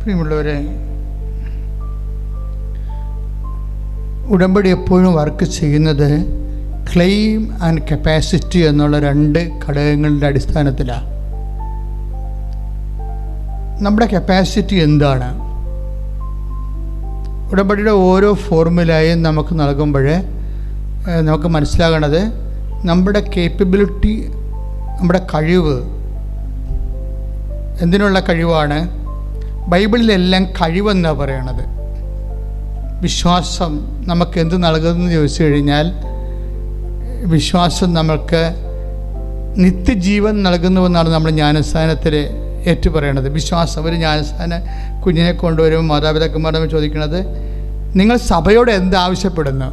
പ്രിയമുള്ളവരെ, ഉടമ്പടി എപ്പോഴും വർക്ക് ചെയ്യുന്നത് ക്ലെയിം ആൻഡ് കപ്പാസിറ്റി എന്നുള്ള രണ്ട് ഘടകങ്ങളുടെ അടിസ്ഥാനത്തിലാണ്. നമ്മുടെ കപ്പാസിറ്റി എന്താണ്? ഉടമ്പടിയുടെ ഓരോ ഫോർമുലയും നമുക്ക് നൽകുമ്പോൾ നമുക്ക് മനസ്സിലാകണത് നമ്മുടെ കേപ്പബിലിറ്റി, നമ്മുടെ കഴിവ് എന്തിനുള്ള കഴിവാണ്? ബൈബിളിലെല്ലാം കഴിവെന്നാണ് പറയണത്. വിശ്വാസം നമുക്ക് എന്ത് നൽകുമെന്ന് ചോദിച്ചു കഴിഞ്ഞാൽ, വിശ്വാസം നമുക്ക് നിത്യജീവൻ നൽകുന്നുവെന്നാണ് നമ്മൾ ജ്ഞാനസ്ഥാനത്തിൽ ഏറ്റുപറയണത്. വിശ്വാസം, ഒരു ജ്ഞാനസ്ഥാന കുഞ്ഞിനെ കൊണ്ടുവരുമ്പോൾ മാതാപിതാക്കന്മാരോട് ചോദിക്കുന്നത്, നിങ്ങൾ സഭയോട് എന്ത് ആവശ്യപ്പെടുന്നു?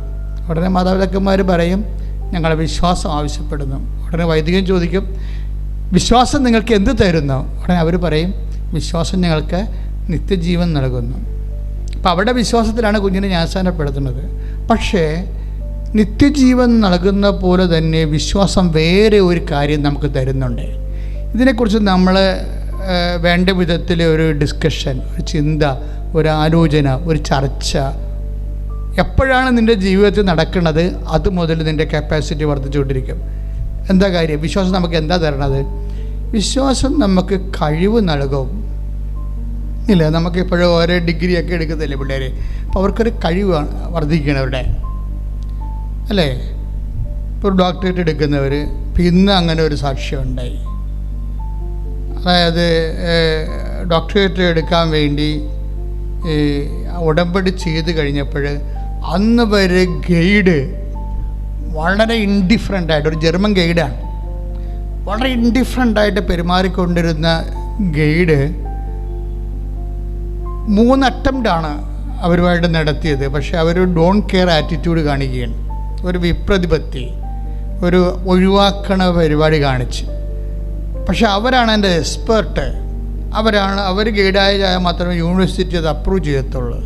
ഉടനെ മാതാപിതാക്കന്മാർ പറയും, ഞങ്ങളുടെ വിശ്വാസം ആവശ്യപ്പെടുന്നു. ഉടനെ വൈദികൻ ചോദിക്കും, വിശ്വാസം നിങ്ങൾക്ക് എന്ത് തരുന്നു? ഉടനെ അവർ പറയും, വിശ്വാസം ഞങ്ങൾക്ക് നിത്യജീവൻ നൽകുന്നു. അപ്പോൾ അവിടെ വിശ്വാസത്തിലാണ് കുഞ്ഞിനെ ജ്ഞാനസ്ഥാനപ്പെടുത്തുന്നത്. പക്ഷേ നിത്യജീവൻ നൽകുന്ന പോലെ തന്നെ വിശ്വാസം വേറെ ഒരു കാര്യം നമുക്ക് തരുന്നുണ്ട്. ഇതിനെക്കുറിച്ച് നമ്മൾ വേണ്ട വിധത്തിൽ ഒരു ഡിസ്കഷൻ, ഒരു ചിന്ത, ഒരു ആലോചന, ഒരു ചർച്ച എപ്പോഴാണ് നിൻ്റെ ജീവിതത്തിൽ നടക്കുന്നത്, അത് മുതൽ നിൻ്റെ കപ്പാസിറ്റി വർദ്ധിച്ചുകൊണ്ടിരിക്കും. എന്താ കാര്യം? വിശ്വാസം നമുക്ക് എന്താ തരണത്? വിശ്വാസം നമുക്ക് കഴിവ് നൽകും. ഇല്ല, നമുക്കിപ്പോഴും ഓരോ ഡിഗ്രിയൊക്കെ എടുക്കത്തില്ലേ പിള്ളേർ? അപ്പോൾ അവർക്കൊരു കഴിവ് വർദ്ധിക്കണം അവരുടെ, അല്ലേ? ഇപ്പോൾ ഒരു ഡോക്ടറേറ്റ് എടുക്കുന്നവർ, ഇപ്പം ഇന്ന് അങ്ങനെ ഒരു സാക്ഷ്യം ഉണ്ടായി. അതായത് ഡോക്ടറേറ്റ് എടുക്കാൻ വേണ്ടി ഉടമ്പടി ചെയ്ത് കഴിഞ്ഞപ്പോൾ അന്ന് വരെ ഗൈഡ് വളരെ ഇൻഡിഫറൻ്റായിട്ട്, ഒരു ജർമ്മൻ ഗൈഡാണ്, വളരെ ഇൻഡിഫറൻ്റായിട്ട് പെരുമാറിക്കൊണ്ടിരുന്ന ഗൈഡ് 3 അറ്റംപ്റ്റാണ് അവരുമായിട്ട് നടത്തിയത്. പക്ഷേ അവർ ഡോണ്ട് കെയർ ആറ്റിറ്റ്യൂഡ് കാണിക്കുകയാണ്, ഒരു വിപ്രതിപത്തി, ഒരു ഒഴിവാക്കണ പരിപാടി കാണിച്ച്. പക്ഷെ അവരാണ് എൻ്റെ എക്സ്പേർട്ട്, അവർ ഗൈഡായ മാത്രമേ യൂണിവേഴ്സിറ്റി അത് അപ്രൂവ് ചെയ്യത്തുള്ളൂ.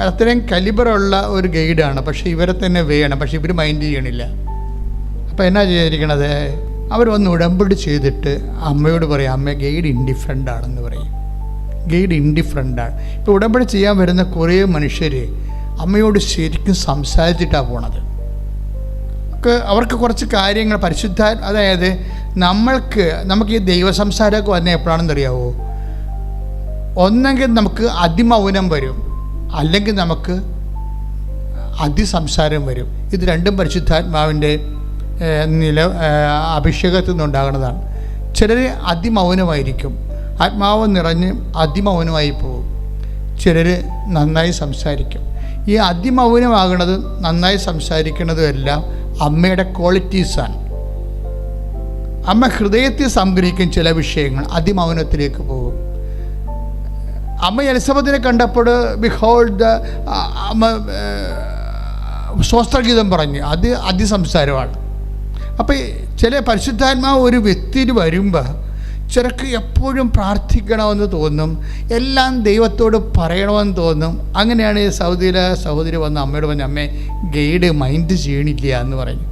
അത്രയും കലിബറുള്ള ഒരു ഗൈഡാണ്. പക്ഷേ ഇവരെ തന്നെ വേണം, പക്ഷേ ഇവർ മൈൻഡ് ചെയ്യണില്ല. അപ്പോൾ എന്നാ ചെയ്തിരിക്കണത്? അവർ വന്ന് ഉടമ്പടി ചെയ്തിട്ട് അമ്മയോട് പറയും, അമ്മ ഗൈഡ് ഇൻഡിഫറൻ്റ് ആണെന്ന് പറയും. ഗൈഡ് ഇൻഡിഫറൻ്റാണ്. ഇപ്പോൾ ഉടമ്പടി ചെയ്യാൻ വരുന്ന കുറേ മനുഷ്യർ അമ്മയോട് ശരിക്കും സംസാരിച്ചിട്ടാണ് പോണത്. അവർക്ക് കുറച്ച് കാര്യങ്ങൾ പരിശുദ്ധ, അതായത് നമുക്ക് ഈ ദൈവസംസാരമൊക്കെ വന്ന എപ്പോഴാണെന്ന് അറിയാവോ? ഒന്നെങ്കിൽ നമുക്ക് അതിമൗനം വരും, അല്ലെങ്കിൽ നമുക്ക് അതിസംസാരം വരും. ഇത് രണ്ടും പരിശുദ്ധാത്മാവിൻ്റെ അഭിഷേകത്തിൽ നിന്നുണ്ടാകുന്നതാണ്. ചിലർ അതിമൗനമായിരിക്കും, ആത്മാവ് നിറഞ്ഞ് അതിമൗനമായി പോകും. ചിലർ നന്നായി സംസാരിക്കും. ഈ അതിമൗനമാകുന്നത്, നന്നായി സംസാരിക്കുന്നതും എല്ലാം അമ്മയുടെ ക്വാളിറ്റീസാണ്. അമ്മ ഹൃദയത്തിൽ സംഗ്രഹിക്കും ചില വിഷയങ്ങൾ, അതിമൗനത്തിലേക്ക് പോകും. അമ്മ എലിസബത്തിനെ കണ്ടപ്പോൾ ബിഹോൾഡ് അമ്മ സ്വസ്ത്രഗീതം പറഞ്ഞ്, അത് അതിസംസാരമാണ്. അപ്പോൾ ചില പരിശുദ്ധാത്മാവ് ഒരു വ്യക്തിയിൽ വരുമ്പോൾ ചിലർക്ക് എപ്പോഴും പ്രാർത്ഥിക്കണമെന്ന് തോന്നും, എല്ലാം ദൈവത്തോട് പറയണമെന്ന് തോന്നും. അങ്ങനെയാണ് ഈ സഹോദരി വന്ന് അമ്മയോട് പറഞ്ഞ്, അമ്മേ ഗൈഡ് മൈൻഡ് ചെയ്യണില്ല എന്ന് പറഞ്ഞു.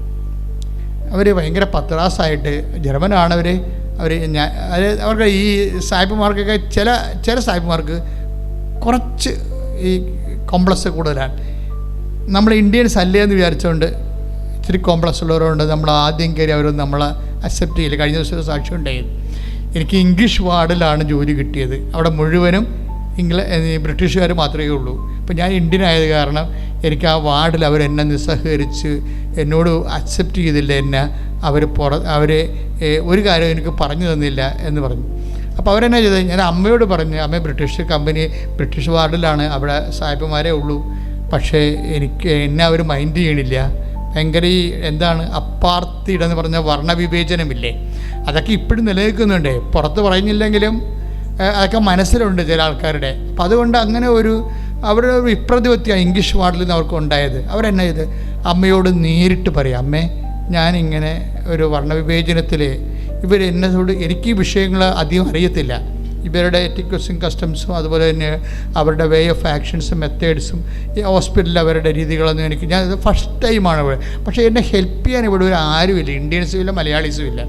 അവർ ഭയങ്കര പത്രാസായിട്ട്, ജർമ്മനാണ് അവർക്ക് ഈ സായിപ്പുമാർക്കൊക്കെ ചില സായിപ്പുമാർക്ക് കുറച്ച് ഈ കോംപ്ലക്സ് കൂടുതലാണ്. നമ്മൾ ഇന്ത്യൻസ് അല്ലേ എന്ന് വിചാരിച്ചുകൊണ്ട് ഇത്തിരി കോംപ്ലക്സ് ഉള്ളവരുണ്ട്. നമ്മൾ ആദ്യം കയറി അവരൊന്നും നമ്മളെ അക്സെപ്റ്റ് ചെയ്യില്ല. കഴിഞ്ഞ ദിവസം സാക്ഷ്യം ഉണ്ടായിരുന്നു. എനിക്ക് ഇംഗ്ലീഷ് വാർഡിലാണ് ജോലി കിട്ടിയത്. അവിടെ മുഴുവനും ബ്രിട്ടീഷുകാർ മാത്രമേ ഉള്ളൂ. ഇപ്പം ഞാൻ ഇന്ത്യൻ ആയത് കാരണം എനിക്ക് ആ വാർഡിൽ അവരെന്നെ നിസ്സഹകരിച്ച് എന്നോട് അക്സെപ്റ്റ് ചെയ്തില്ല. എന്നെ അവർ ഒരു കാര്യം എനിക്ക് പറഞ്ഞു തന്നില്ല എന്ന് പറഞ്ഞു. അപ്പോൾ അവരെന്നാ ചെയ്തത്? ഞാൻ അമ്മയോട് പറഞ്ഞു, അമ്മ ബ്രിട്ടീഷ് വാർഡിലാണ്, അവിടെ സായിപ്പന്മാരേ ഉള്ളൂ, പക്ഷേ എന്നെ അവർ മൈൻഡ് ചെയ്യണില്ല. ഭയങ്കര അപ്പാർത്തിഡ് എന്ന് പറഞ്ഞ വർണ്ണവിവേചനമില്ലേ, അതൊക്കെ ഇപ്പോഴും നിലനിൽക്കുന്നുണ്ട്. പുറത്ത് പറയുന്നില്ലെങ്കിലും അതൊക്കെ മനസ്സിലുണ്ട് ചില ആൾക്കാരുടെ. അപ്പം അതുകൊണ്ട് അങ്ങനെ അവരുടെ വിപ്രതിപത്തിയാണ് ഇംഗ്ലീഷ് വാർഡിൽ നിന്ന് അവർക്ക് ഉണ്ടായത്. അവരെന്നാ ചെയ്ത് അമ്മയോട് നേരിട്ട് പറയാം, അമ്മേ ഞാനിങ്ങനെ ഒരു വർണ്ണവിവേചനത്തിൽ എന്നോട് എനിക്ക് ഈ വിഷയങ്ങൾ അധികം അറിയത്തില്ല. ഇവരുടെ എറ്റിക്സും കസ്റ്റംസും അതുപോലെ തന്നെ അവരുടെ വേ ഓഫ് ആക്ഷൻസും മെത്തേഡ്സും ഈ ഹോസ്പിറ്റലിൽ അവരുടെ രീതികളൊന്നും ഞാനത് ഫസ്റ്റ് ടൈമാണ് ഇവിടെ. പക്ഷേ എന്നെ ഹെൽപ്പ് ചെയ്യാൻ ഇവിടെ ആരുമില്ല, ഇന്ത്യൻസും ഇല്ല, മലയാളീസും ഇല്ല.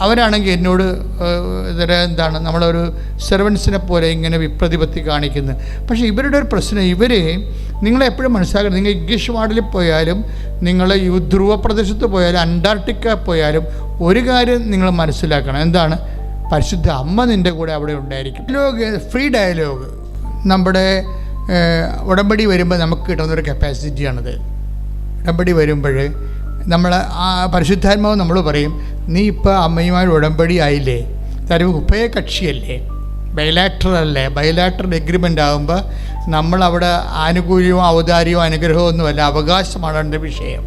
അവരാണെങ്കിൽ എന്നോട് എന്താണ് നമ്മളൊരു സെർവൻസിനെ പോലെ ഇങ്ങനെ വിപ്രതിപത്തി കാണിക്കുന്നത്. പക്ഷേ ഇവരുടെ ഒരു പ്രശ്നം, ഇവർ നിങ്ങളെപ്പോഴും മനസ്സിലാക്കണം, നിങ്ങൾ ഇംഗ്ലീഷ് വാർഡിൽ പോയാലും, നിങ്ങൾ ധ്രുവ പ്രദേശത്ത് പോയാലും, അന്റാർട്ടിക്ക പോയാലും ഒരു കാര്യം നിങ്ങൾ മനസ്സിലാക്കണം. എന്താണ്? പരിശുദ്ധ അമ്മ നിൻ്റെ കൂടെ അവിടെ ഉണ്ടായിരിക്കും. ഫ്രീ ഡയലോഗ് നമ്മുടെ ഉടമ്പടി വരുമ്പോൾ നമുക്ക് കിട്ടുന്നൊരു കപ്പാസിറ്റിയാണത്. ഉടമ്പടി വരുമ്പോൾ നമ്മൾ ആ പരിശുദ്ധാത്മാവ് നമ്മൾ പറയും, നീ ഇപ്പോൾ അമ്മയുമായി ഉടമ്പടി ആയില്ലേ, തരും ഉഭയകക്ഷിയല്ലേ, ബയലാറ്ററൽ എഗ്രിമെൻ്റ് ആകുമ്പോൾ നമ്മളവിടെ ആനുകൂല്യവും ഔദാര്യവും അനുഗ്രഹവും ഒന്നുമല്ല, അവകാശമാണ് എൻ്റെ വിഷയം.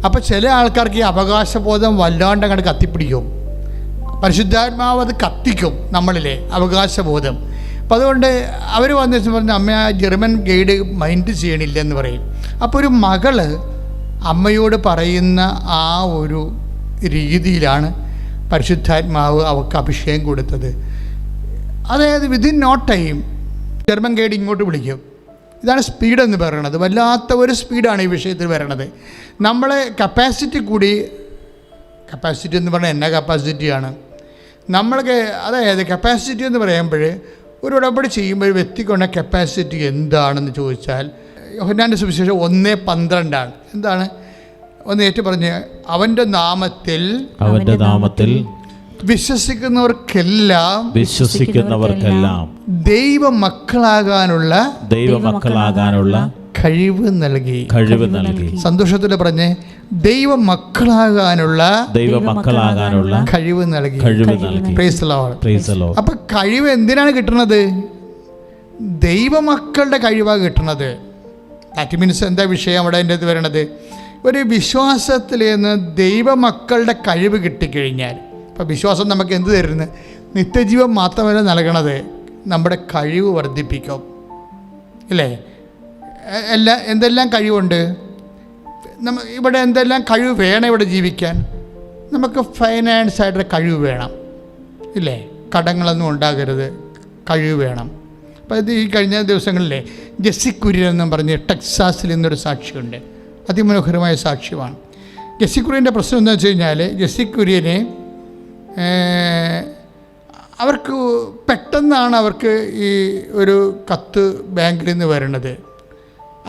അപ്പോൾ ചില ആൾക്കാർക്ക് ഈ അവകാശബോധം വല്ലാണ്ട് അങ്ങോട്ട് കത്തിപ്പിടിക്കും. പരിശുദ്ധാത്മാവ് അത് കത്തിക്കും നമ്മളിലെ അവകാശബോധം. അപ്പോൾ അതുകൊണ്ട് അവർ വന്നിട്ട് പറഞ്ഞ് അമ്മ ആ ജർമ്മൻ ഗൈഡ് മൈൻഡ് ചെയ്യണില്ലെന്ന് പറയും. അപ്പോൾ ഒരു മകള് അമ്മയോട് പറയുന്ന ആ ഒരു രീതിയിലാണ് പരിശുദ്ധാത്മാവ് അവർക്ക് അഭിഷേകം കൊടുത്തത്. അതായത് within no time German guide ഇങ്ങോട്ട് വിളിക്കും. ഇതാണ് സ്പീഡെന്ന് പറയണത്. വല്ലാത്ത ഒരു സ്പീഡാണ് ഈ വിഷയത്തിൽ വരണത്. നമ്മളെ കപ്പാസിറ്റി കൂടി, കപ്പാസിറ്റി എന്ന് പറഞ്ഞാൽ എന്നാ കപ്പാസിറ്റിയാണ് നമ്മൾക്ക്, അതായത് കപ്പാസിറ്റി എന്ന് പറയുമ്പോൾ ഒരു ഉടമ്പടി ചെയ്യുമ്പോൾ ഒരു വ്യക്തിക്കുള്ള കപ്പാസിറ്റി എന്താണെന്ന് ചോദിച്ചാൽ യോഹന്നാന്റെ സുവിശേഷം 1:12 എന്താണ്? ഒന്ന് ഏറ്റു പറഞ്ഞ്, അവൻ്റെ നാമത്തിൽ വിശ്വസിക്കുന്നവർക്കെല്ലാം ദൈവമക്കളാകാനുള്ള കഴിവ് നൽകി. സന്തോഷത്തോടെ പറഞ്ഞ്, ദൈവമക്കളാകാനുള്ള കഴിവ് നൽകി. Praise the Lord. അപ്പൊ കഴിവ് എന്തിനാണ് കിട്ടുന്നത്? ദൈവമക്കളുടെ കഴിവാണ് കിട്ടുന്നത്. ദാറ്റ് മീൻസ് എന്താ വിഷയം അവിടെ എൻ്റെ ഇത് വരണത്? ഒരു വിശ്വാസത്തിൽ നിന്ന് ദൈവമക്കളുടെ കഴിവ് കിട്ടിക്കഴിഞ്ഞാൽ, ഇപ്പം വിശ്വാസം നമുക്ക് എന്ത് തരുന്നത്? നിത്യജീവൻ മാത്രമല്ല നൽകണത്, നമ്മുടെ കഴിവ് വർദ്ധിപ്പിക്കും. ഇല്ലേ? എന്തെല്ലാം കഴിവുണ്ട് ഇവിടെ? എന്തെല്ലാം കഴിവ് വേണം ഇവിടെ ജീവിക്കാൻ? നമുക്ക് ഫൈനാൻസായിട്ടുള്ള കഴിവ് വേണം, ഇല്ലേ? കടങ്ങളൊന്നും ഉണ്ടാകരുത്, കഴിവ് വേണം. അപ്പോൾ ഇത് ഈ കഴിഞ്ഞ ദിവസങ്ങളിലെ ജെസ്സി കുര്യൻ എന്നും പറഞ്ഞ് ടെക്സാസിൽ നിന്നൊരു സാക്ഷിയുണ്ട്. അതിമനോഹരമായ സാക്ഷ്യമാണ്. ജെസ്സി കുര്യൻ്റെ പ്രശ്നം എന്താണെന്ന് വെച്ച് കഴിഞ്ഞാൽ, ജെസ്സി കുര്യനെ അവർക്ക് പെട്ടെന്നാണ് അവർക്ക് ഈ ഒരു കത്ത് ബാങ്കിൽ നിന്ന് വരണത്.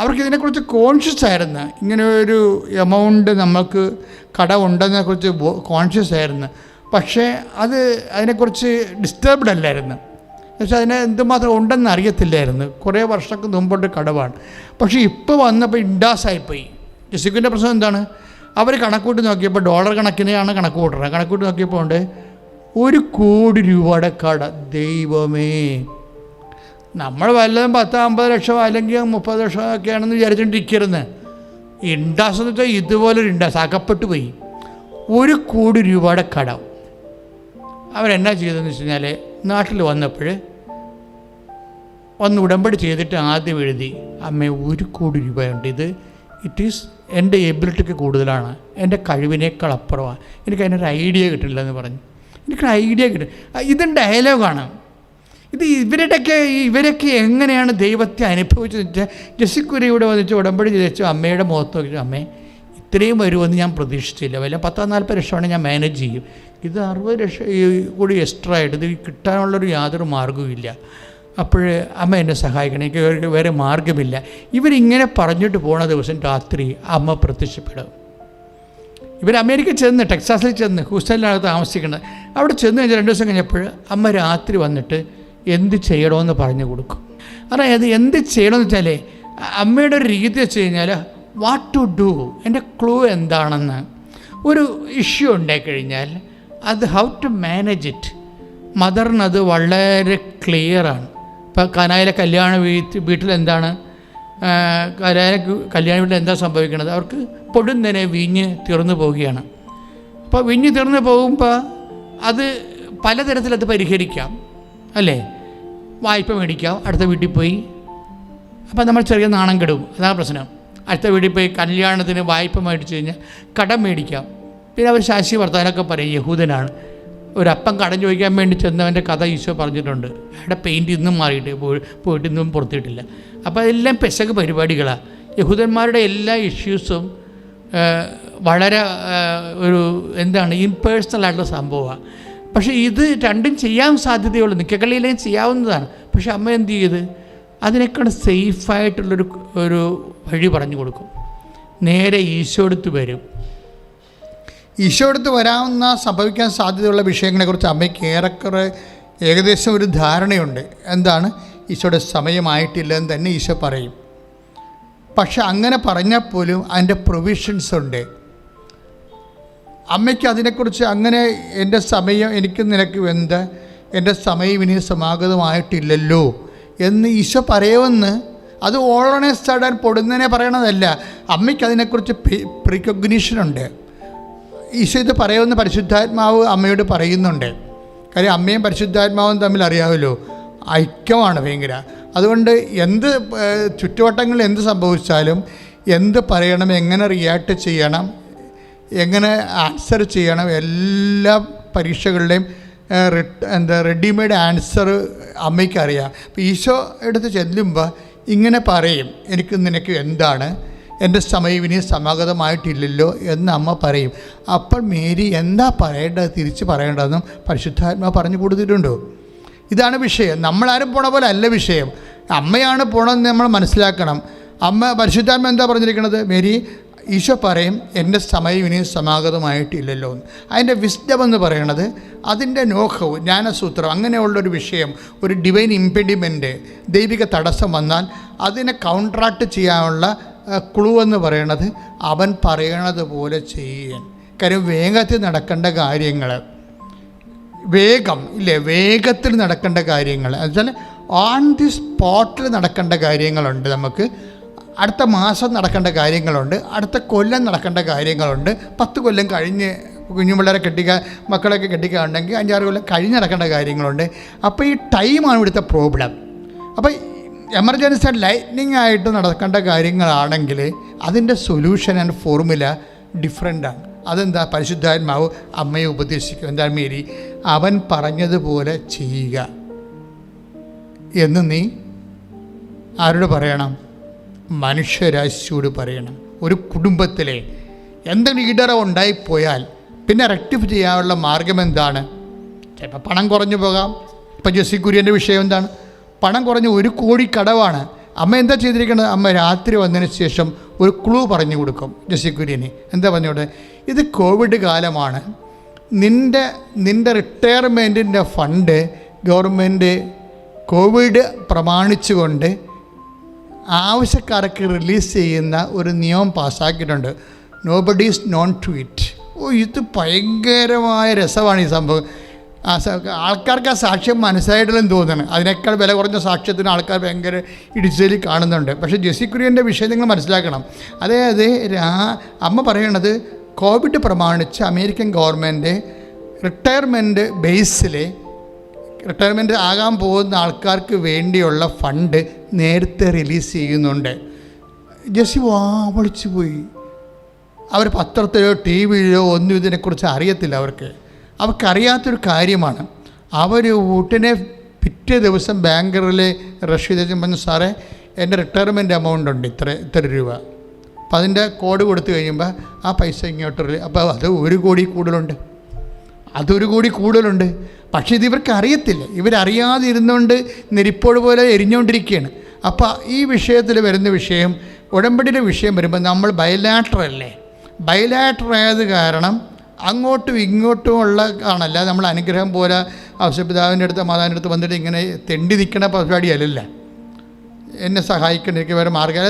അവർക്ക് ഇതിനെക്കുറിച്ച് കോൺഷ്യസ് ആയിരുന്നു, ഇങ്ങനെ ഒരു എമൗണ്ട് നമുക്ക് കടമുണ്ടെന്നതിനെക്കുറിച്ച് കോൺഷ്യസ് ആയിരുന്നു. പക്ഷേ അതിനെക്കുറിച്ച് ഡിസ്റ്റർബ്ഡ് അല്ലായിരുന്നു. എന്നുവെച്ചാൽ അതിന് എന്തുമാത്രം ഉണ്ടെന്ന് അറിയത്തില്ലായിരുന്നു. കുറേ വർഷങ്ങൾക്ക് മുമ്പോട്ട് കടവാണ്. പക്ഷേ ഇപ്പോൾ വന്നപ്പോൾ ഇൻഡാസായിപ്പോയി. ജെസ്സിക്കുവിൻ്റെ പ്രശ്നം എന്താണ്? അവർ കണക്കൂട്ടി നോക്കിയപ്പോൾ ഡോളർ കണക്കിനെയാണ് കണക്ക് കൂട്ടുന്നത്. കണക്കൂട്ടി നോക്കിയപ്പോൾ ഉണ്ട് 1 കോടി രൂപയുടെ കട. ദൈവമേ, നമ്മൾ വല്ലതും 10-50 ലക്ഷം അല്ലെങ്കിൽ 30 ലക്ഷം ഒക്കെയാണെന്ന് വിചാരിച്ചുകൊണ്ടിരിക്കരുന്ന്. ഇൻഡാസ് എന്ന് വെച്ചാൽ ഇതുപോലൊരു ഇൻഡാസ് അകപ്പെട്ടു പോയി. 1 കോടി രൂപയുടെ കടം. അവരെന്നാ ചെയ്തതെന്ന് വെച്ച് കഴിഞ്ഞാൽ, നാട്ടിൽ വന്നപ്പോൾ ഒന്ന് ഉടമ്പടി ചെയ്തിട്ട് ആദ്യം എഴുതി, അമ്മേ 1 കോടി രൂപയുണ്ട്, ഇറ്റ് ഈസ് എൻ്റെ എബിലിറ്റിക്ക് കൂടുതലാണ്, എൻ്റെ കഴിവിനേക്കാൾ അപ്പുറമാണ്, എനിക്കതിനൊരു ഐഡിയ കിട്ടില്ല എന്ന് പറഞ്ഞു. എനിക്കൊരു ഐഡിയ കിട്ടും. ഇതും ഡയലോഗാണ്. ഇത് ഇവരൊക്കെ എങ്ങനെയാണ് ദൈവത്തെ അനുഭവിച്ചത് വെച്ചാൽ, ജെസ്സിക്കുര്യയുടെ വന്നിട്ട് ഉടമ്പടി ചെയ്തു അമ്മയുടെ മുഖത്ത് നോക്കിയിട്ട്, അമ്മേ ഇത്രയും വരുമെന്ന് ഞാൻ പ്രതീക്ഷിച്ചില്ല, വല്ല 10-40 ലക്ഷമാണ് ഞാൻ മാനേജ് ചെയ്യും, ഇത് 60 ലക്ഷം കൂടി എക്സ്ട്രാ ആയിട്ട് ഇത് കിട്ടാനുള്ളൊരു യാതൊരു മാർഗ്ഗവുമില്ല, അപ്പോൾ അമ്മ എന്നെ സഹായിക്കണം, എനിക്ക് വേറെ മാർഗ്ഗമില്ല. ഇവരിങ്ങനെ പറഞ്ഞിട്ട് പോണ ദിവസം രാത്രി അമ്മ പ്രത്യക്ഷപ്പെടും. ഇവർ അമേരിക്ക ചെന്ന്, ടെക്സാസിൽ ചെന്ന്, ഹൂസ്റ്റണിലാണ് താമസിക്കുന്നത്. അവിടെ ചെന്ന് കഴിഞ്ഞാൽ 2 ദിവസം കഴിഞ്ഞപ്പോൾ അമ്മ രാത്രി വന്നിട്ട് എന്ത് ചെയ്യണമെന്ന് പറഞ്ഞു കൊടുക്കും. അതായത് എന്ത് ചെയ്യണമെന്ന് വെച്ചാൽ അമ്മയുടെ ഒരു രീതി വെച്ച് കഴിഞ്ഞാൽ വാട്ട് ടു ഡു, എൻ്റെ ക്ലൂ എന്താണെന്ന്. ഒരു ഇഷ്യൂ ഉണ്ടായിക്കഴിഞ്ഞാൽ അത് ഹൗ ടു മാനേജ് ഇറ്റ്, മദറിനത് വളരെ ക്ലിയറാണ്. ഇപ്പോൾ കനായിലെ കല്യാണ വീട്ടിൽ എന്താണ്, കല്യാണ വീട്ടിൽ എന്താ സംഭവിക്കുന്നത്? അവർക്ക് പൊടുന്നനെ വീഞ്ഞ് തീർന്നു പോവുകയാണ്. അപ്പോൾ വീഞ്ഞ് തീർന്നു പോകുമ്പോൾ അത് പലതരത്തിലത് പരിഹരിക്കാം, അല്ലേ? വായ്പ മേടിക്കാം, അടുത്ത വീട്ടിൽ പോയി, അപ്പോൾ നമ്മൾ ചെറിയ നാണം കെടും, അതാണ് പ്രശ്നം. അടുത്ത വീട്ടിൽ പോയി കല്യാണത്തിന് വായ്പ മേടിച്ച് കഴിഞ്ഞാൽ കടം മേടിക്കാം. പിന്നെ അവർ ശാശി വർത്താനൊക്കെ പറയും, യഹൂദനാണ്, ഒരപ്പം കടം ചോദിക്കാൻ വേണ്ടി ചെന്നവൻ്റെ കഥ ഈശോ പറഞ്ഞിട്ടുണ്ട്. അയാളുടെ പെയിൻറ്റ് ഇന്നും മാറിയിട്ട് പോയിട്ട് ഇന്നും പുറത്തിട്ടില്ല. അപ്പോൾ അതെല്ലാം പെശക് പരിപാടികളാണ്. യഹൂദന്മാരുടെ എല്ലാ ഇഷ്യൂസും വളരെ ഒരു എന്താണ് ഇംപേഴ്സണലായിട്ടുള്ള സംഭവമാണ്. പക്ഷേ ഇത് രണ്ടും ചെയ്യാൻ സാധ്യതയുള്ളൂ, നിക്കക്കള്ളിയിലേയും ചെയ്യാവുന്നതാണ്. പക്ഷെ അമ്മ എന്ത് ചെയ്ത് അതിനേക്കാൾ സേഫായിട്ടുള്ളൊരു വഴി പറഞ്ഞു കൊടുക്കും. നേരെ ഈശോ അടുത്ത് വരും. ഈശോ അടുത്ത് വരാവുന്ന സംഭവിക്കാൻ സാധ്യതയുള്ള വിഷയങ്ങളെക്കുറിച്ച് അമ്മയ്ക്ക് ഏറെക്കുറെ ഏകദേശം ഒരു ധാരണയുണ്ട്. എന്താണ്? ഈശോയുടെ സമയമായിട്ടില്ലെന്ന് തന്നെ ഈശോ പറയും. പക്ഷെ അങ്ങനെ പറഞ്ഞാൽ പോലും അതിൻ്റെ പ്രൊവിഷൻസ് ഉണ്ട്. അമ്മയ്ക്ക് അതിനെക്കുറിച്ച് അങ്ങനെ എൻ്റെ സമയം എനിക്ക് നിനക്ക് എന്ത്, എൻ്റെ സമയം ഇനി സമാഗതമായിട്ടില്ലല്ലോ എന്ന് ഈശോ പറയുമെന്ന് അത് ഓൾറെഡി സ്റ്റാർട്ടാൻ പൊടുന്നതിനെ പറയണതല്ല. അമ്മയ്ക്ക് അതിനെക്കുറിച്ച് പ്രിക്കഗ്നീഷനുണ്ട്. ഈശോ ഇത് പറയുമെന്ന് പരിശുദ്ധാത്മാവ് അമ്മയോട് പറയുന്നുണ്ട്. കാര്യം അമ്മയും പരിശുദ്ധാത്മാവും തമ്മിൽ അറിയാമല്ലോ, ഐക്യമാണ് ഭയങ്കര. അതുകൊണ്ട് എന്ത് ചുറ്റുവട്ടങ്ങളിൽ എന്ത് സംഭവിച്ചാലും എന്ത് പറയണം, എങ്ങനെ റിയാക്ട് ചെയ്യണം, എങ്ങനെ ആൻസർ ചെയ്യണം, എല്ലാ പരീക്ഷകളുടെയും റെഡിമെയ്ഡ് ആൻസർ അമ്മയ്ക്കറിയാം. അപ്പോൾ ഈശോ എടുത്ത് ചെല്ലുമ്പോൾ ഇങ്ങനെ പറയും, എനിക്ക് നിനക്ക് എന്താണ്, എൻ്റെ സമയം ഇനി സമാഗതമായിട്ടില്ലല്ലോ എന്ന് അമ്മ പറയും. അപ്പോൾ മേരി എന്താ പറയേണ്ടത്, തിരിച്ച് പറയേണ്ടതെന്നും പരിശുദ്ധാത്മാ പറഞ്ഞു കൊടുത്തിട്ടുണ്ടോ? ഇതാണ് വിഷയം. നമ്മളാരും പോണ പോലെ അല്ല വിഷയം, അമ്മയാണ് പോണമെന്ന് നമ്മൾ മനസ്സിലാക്കണം. അമ്മ പരിശുദ്ധാത്മ എന്താ പറഞ്ഞിരിക്കുന്നത്? മേരി, ഈശോ പറയും എൻ്റെ സമയം ഇനി സമാഗതമായിട്ടില്ലല്ലോ എന്ന്. അതിൻ്റെ വിസ്ഡം എന്ന് പറയണത് അതിൻ്റെ നോഹവും ജ്ഞാനസൂത്രം അങ്ങനെയുള്ളൊരു വിഷയം, ഒരു ഡിവൈൻ ഇംപെഡിമെൻറ്റ്, ദൈവിക തടസ്സം വന്നാൽ അതിനെ കൗണ്ടറാക്ട് ചെയ്യാനുള്ള ക്ലൂ എന്ന് പറയണത് അവൻ പറയണത് പോലെ ചെയ്യാൻ. കാര്യം വേഗത്തിൽ നടക്കേണ്ട കാര്യങ്ങൾ, വേഗത്തിൽ നടക്കേണ്ട കാര്യങ്ങൾ എന്നുവെച്ചാൽ ഓൺ ദി സ്പോട്ടിൽ നടക്കേണ്ട കാര്യങ്ങളുണ്ട്. നമുക്ക് അടുത്ത മാസം നടക്കേണ്ട കാര്യങ്ങളുണ്ട്, അടുത്ത കൊല്ലം നടക്കേണ്ട കാര്യങ്ങളുണ്ട്, 10 കൊല്ലം കഴിഞ്ഞ് കുഞ്ഞുപിള്ളേരെ മക്കളൊക്കെ കെട്ടിക്കാനുണ്ടെങ്കിൽ 5-6 കൊല്ലം കഴിഞ്ഞ് നടക്കേണ്ട കാര്യങ്ങളുണ്ട്. അപ്പോൾ ഈ ടൈമാണ് ഇവിടുത്തെ പ്രോബ്ലം. അപ്പോൾ എമർജൻസി ആൻഡ് ലൈറ്റ്നിങ് ആയിട്ട് നടക്കേണ്ട കാര്യങ്ങളാണെങ്കിൽ അതിൻ്റെ സൊല്യൂഷൻ ആൻഡ് ഫോർമുല ഡിഫറെൻ്റാണ്. അതെന്താ? പരിശുദ്ധാത്മാവ് അമ്മയെ ഉപദേശിക്കും. എന്താ? മേരി, അവൻ പറഞ്ഞതുപോലെ ചെയ്യുക എന്ന് നീ ആരോട് പറയണം? മനുഷ്യരാശിയോട് പറയണം. ഒരു കുടുംബത്തിലെ എന്തെങ്കിലും ഇടറവ് ഉണ്ടായിപ്പോയാൽ പിന്നെ റെക്ടിഫൈ ചെയ്യാനുള്ള മാർഗം എന്താണ്? ചിലപ്പോൾ പണം കുറഞ്ഞു പോകാം. ഇപ്പം ജെസ്സി കുര്യൻ്റെ വിഷയം എന്താണ്? പണം കുറഞ്ഞ് 1 കോടി കടവാണ്. അമ്മ എന്താ ചെയ്തിരിക്കുന്നത്? അമ്മ രാത്രി വന്നതിന് ശേഷം ഒരു ക്ലൂ പറഞ്ഞു കൊടുക്കും ജെസ്സി കുര്യന്. എന്താ പറഞ്ഞോട്ടെ? ഇത് കോവിഡ് കാലമാണ്, നിൻ്റെ റിട്ടയർമെൻറ്റിൻ്റെ ഫണ്ട് ഗവൺമെൻറ് കോവിഡ് പ്രമാണിച്ചുകൊണ്ട് ആവശ്യക്കാർക്ക് റിലീസ് ചെയ്യുന്ന ഒരു നിയമം പാസ്സാക്കിയിട്ടുണ്ട്. Nobody is known to it. ഇത് ഭയങ്കരമായ രസമാണ് ഈ സംഭവം. ആൾക്കാർക്ക് ആ സാക്ഷ്യം മനസ്സിലായിട്ടില്ലെന്ന് തോന്നുന്നു. അതിനേക്കാൾ വില കുറഞ്ഞ സാക്ഷ്യത്തിന് ആൾക്കാർ ഭയങ്കര ഇടിച്ചേലി കാണുന്നുണ്ട്. പക്ഷേ ജെസ്സി കുര്യൻ്റെ വിഷയം നിങ്ങൾ മനസ്സിലാക്കണം. അതായത് അമ്മ പറയണത് കോവിഡ് പ്രമാണിച്ച് അമേരിക്കൻ ഗവൺമെൻറ് റിട്ടയർമെൻറ്റ് ബേസിൽ റിട്ടയർമെൻറ്റ് ആകാൻ പോകുന്ന ആൾക്കാർക്ക് വേണ്ടിയുള്ള ഫണ്ട് നേരത്തെ റിലീസ് ചെയ്യുന്നുണ്ട്. ജെസ്സി വിളിച്ചു പോയി. അവർ പത്രത്തിലോ ടി വിയിലോ ഒന്നും ഇതിനെക്കുറിച്ച് അറിയത്തില്ല. അവർക്കറിയാത്തൊരു കാര്യമാണ്. അവർ ഉടനെ പിറ്റേ ദിവസം ബാങ്കറിൽ റഷീദ് പറഞ്ഞു, സാറേ എൻ്റെ റിട്ടയർമെൻറ്റ് എമൗണ്ട് ഉണ്ട് ഇത്ര രൂപ. അപ്പോൾ അതിൻ്റെ കോഡ് കൊടുത്തു കഴിയുമ്പോൾ ആ പൈസ ഇങ്ങോട്ട് അപ്പോൾ അത് 1 കോടി കൂടുതലുണ്ട്, അതൊരു കോടി കൂടുതലുണ്ട്. പക്ഷേ ഇത് ഇവർക്ക് അറിയത്തില്ല. ഇവരറിയാതെ ഇരുന്നുകൊണ്ട് നെരിപ്പോട് പോലെ എരിഞ്ഞുകൊണ്ടിരിക്കുകയാണ്. അപ്പോൾ ഈ വിഷയത്തിൽ വരുന്ന വിഷയം, ഉടമ്പടിയുടെ വിഷയം വരുമ്പോൾ നമ്മൾ ബയലാറ്ററല്ലേ, ബയലാറ്ററായത് കാരണം അങ്ങോട്ടും ഇങ്ങോട്ടും ഉള്ള കാണല്ല. നമ്മൾ അനുഗ്രഹം പോലെ ഔഷപിതാവിൻ്റെ അടുത്ത് മാതാവിൻ്റെ അടുത്ത് വന്നിട്ട് ഇങ്ങനെ തെണ്ടി നിൽക്കണ പരിപാടിയല്ല. എന്നെ സഹായിക്കേണ്ട എനിക്ക് വേറെ മാർഗ്ഗം,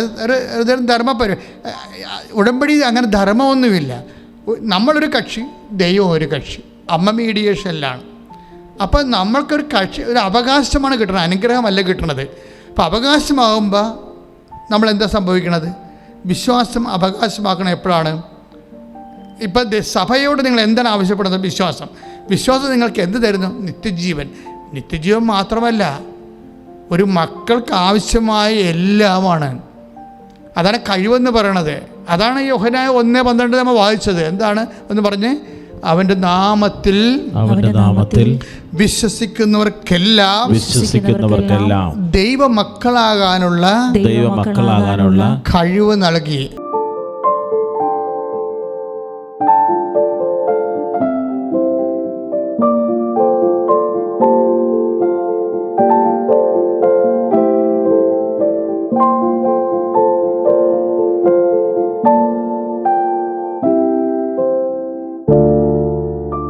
ഒരു ധർമ്മപരി ഉടമ്പടി അങ്ങനെ ധർമ്മമൊന്നുമില്ല. നമ്മളൊരു കക്ഷി, ദൈവം ഒരു കക്ഷി, അമ്മ മീഡിയേഷനിലാണ്. അപ്പം നമ്മൾക്കൊരു കക്ഷി, ഒരു അവകാശമാണ് കിട്ടുന്നത്, അനുഗ്രഹമല്ല കിട്ടുന്നത്. അപ്പം അവകാശമാകുമ്പോൾ നമ്മളെന്താ സംഭവിക്കണത്? വിശ്വാസം അവകാശമാക്കണം എപ്പോഴാണ്? ഇപ്പം സഭയോട് നിങ്ങൾ എന്താണ് ആവശ്യപ്പെടുന്നത്? വിശ്വാസം നിങ്ങൾക്ക് എന്ത് തരുന്നു? നിത്യജീവൻ മാത്രമല്ല, ഒരു മക്കൾക്ക് ആവശ്യമായ എല്ലാമാണ്. അതാണ് കഴിവെന്ന് പറയണത്. അതാണ് യോഹന്നാൻ 1:12 നമ്മൾ വായിച്ചത്. എന്താണ് എന്ന് പറഞ്ഞ്? അവൻ്റെ നാമത്തിൽ വിശ്വസിക്കുന്നവർക്കെല്ലാം ദൈവമക്കളാകാനുള്ള കഴിവ് നൽകി.